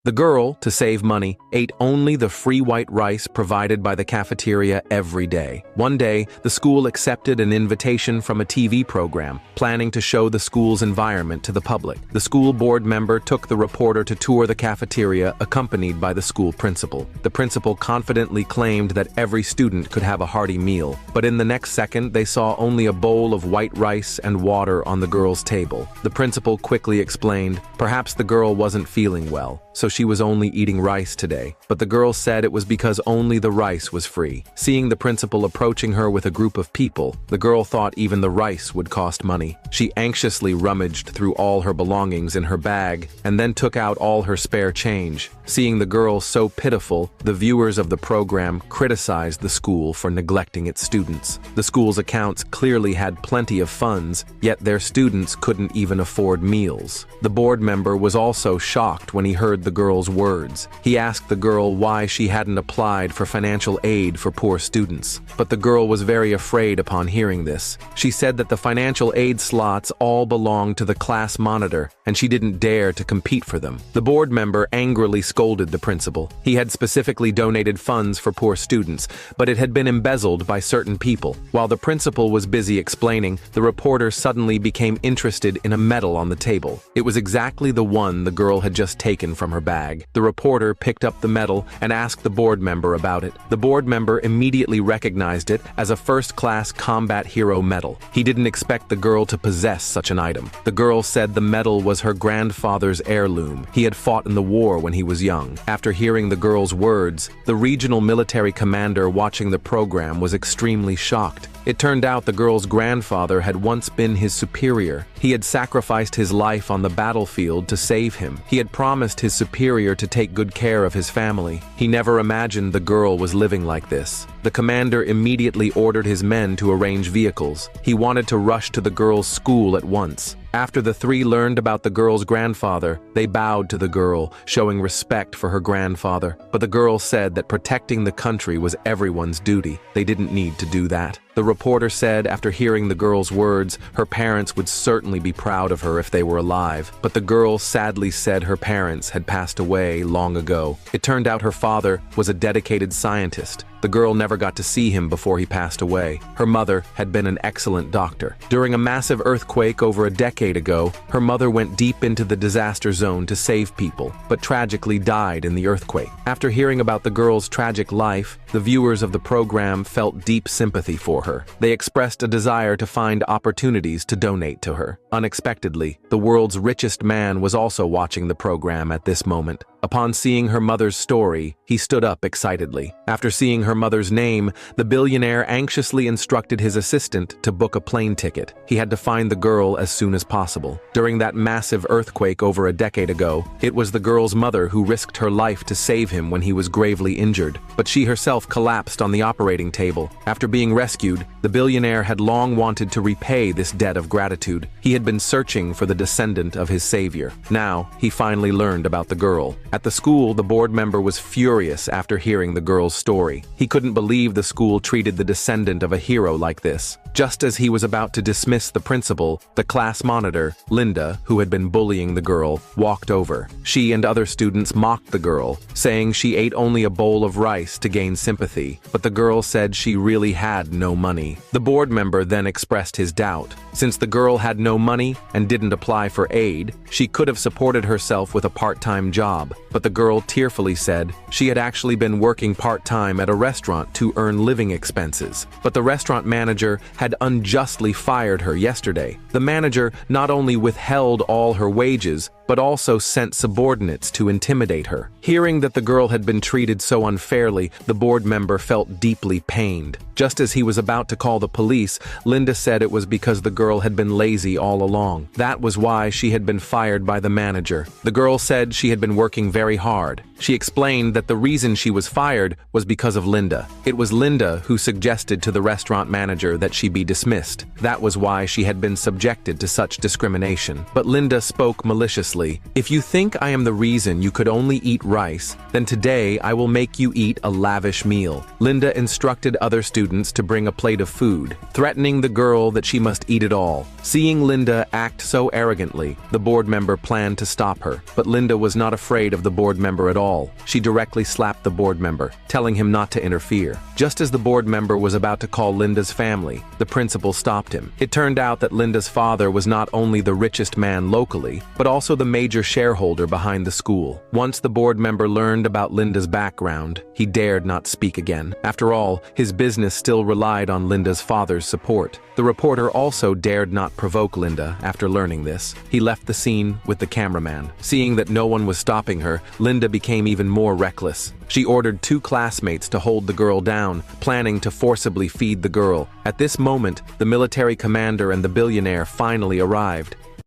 The girl, to save money, ate only the free white rice provided by the cafeteria every day. One day, the school accepted an invitation from a TV program, planning to show the school's environment to the public. The school board member took the reporter to tour the cafeteria, accompanied by the school principal. The principal confidently claimed that every student could have a hearty meal, but in the next second, they saw only a bowl of white rice and water on the girl's table. The principal quickly explained, perhaps the girl wasn't feeling well, so she was only eating rice today, but the girl said it was because only the rice was free. Seeing the principal approaching her with a group of people, the girl thought even the rice would cost money. She anxiously rummaged through all her belongings in her bag and then took out all her spare change. Seeing the girl so pitiful, the viewers of the program criticized the school for neglecting its students. The school's accounts clearly had plenty of funds, yet their students couldn't even afford meals. The board member was also shocked when he heard the girl's words. He asked the girl why she hadn't applied for financial aid for poor students, but the girl was very afraid upon hearing this. She said that the financial aid slots all belonged to the class monitor, and she didn't dare to compete for them. The board member angrily scolded the principal. He had specifically donated funds for poor students, but it had been embezzled by certain people. While the principal was busy explaining, the reporter suddenly became interested in a medal on the table. It was exactly the one the girl had just taken from her bag. The reporter picked up the medal and asked the board member about it. The board member immediately recognized it as a first-class combat hero medal. He didn't expect the girl to possess such an item. The girl said the medal was her grandfather's heirloom. He had fought in the war when he was young. After hearing the girl's words, the regional military commander watching the program was extremely shocked. It turned out the girl's grandfather had once been his superior. He had sacrificed his life on the battlefield to save him. He had promised his superior to take good care of his family. He never imagined the girl was living like this. The commander immediately ordered his men to arrange vehicles. He wanted to rush to the girl's school at once. After the three learned about the girl's grandfather, they bowed to the girl, showing respect for her grandfather. But the girl said that protecting the country was everyone's duty. They didn't need to do that. The reporter said after hearing the girl's words, her parents would certainly be proud of her if they were alive. But the girl sadly said her parents had passed away long ago. It turned out her father was a dedicated scientist. The girl never got to see him before he passed away. Her mother had been an excellent doctor. During a massive earthquake over a decade ago, her mother went deep into the disaster zone to save people, but tragically died in the earthquake. After hearing about the girl's tragic life, the viewers of the program felt deep sympathy for her. They expressed a desire to find opportunities to donate to her. Unexpectedly, the world's richest man was also watching the program at this moment. Upon seeing her mother's story, he stood up excitedly. After seeing her mother's name, the billionaire anxiously instructed his assistant to book a plane ticket. He had to find the girl as soon as possible. During that massive earthquake over a decade ago, it was the girl's mother who risked her life to save him when he was gravely injured. But she herself collapsed on the operating table. After being rescued, the billionaire had long wanted to repay this debt of gratitude. He had been searching for the descendant of his savior. Now, he finally learned about the girl. At the school, the board member was furious after hearing the girl's story. He couldn't believe the school treated the descendant of a hero like this. Just as he was about to dismiss the principal, the class monitor, Linda, who had been bullying the girl, walked over. She and other students mocked the girl, saying she ate only a bowl of rice to gain sympathy, but the girl said she really had no money. The board member then expressed his doubt. Since the girl had no money and didn't apply for aid, she could have supported herself with a part-time job. But the girl tearfully said she had actually been working part-time at a restaurant to earn living expenses. But the restaurant manager had unjustly fired her yesterday. The manager not only withheld all her wages, but also sent subordinates to intimidate her. Hearing that the girl had been treated so unfairly, the board member felt deeply pained. Just as he was about to call the police, Linda said it was because the girl had been lazy all along. That was why she had been fired by the manager. The girl said she had been working very hard. She explained that the reason she was fired was because of Linda. It was Linda who suggested to the restaurant manager that she be dismissed. That was why she had been subjected to such discrimination. But Linda spoke maliciously. ruthlessly, "If you think I am the reason you could only eat rice, then today I will make you eat a lavish meal." Linda instructed other students to bring a plate of food, threatening the girl that she must eat it all. Seeing Linda act so arrogantly, the board member planned to stop her, but Linda was not afraid of the board member at all. She directly slapped the board member, telling him not to interfere. Just as the board member was about to call Linda's family, the principal stopped him. It turned out that Linda's father was not only the richest man locally, but also the major shareholder behind the school. Once the board member learned about Linda's background, he dared not speak again. After all, his business still relied on Linda's father's support. The reporter also dared not provoke Linda after learning this. He left the scene with the cameraman. Seeing that no one was stopping her, Linda became even more reckless. She ordered 2 classmates to hold the girl down, planning to forcibly feed the girl. At this moment, the military commander and the billionaire finally arrived.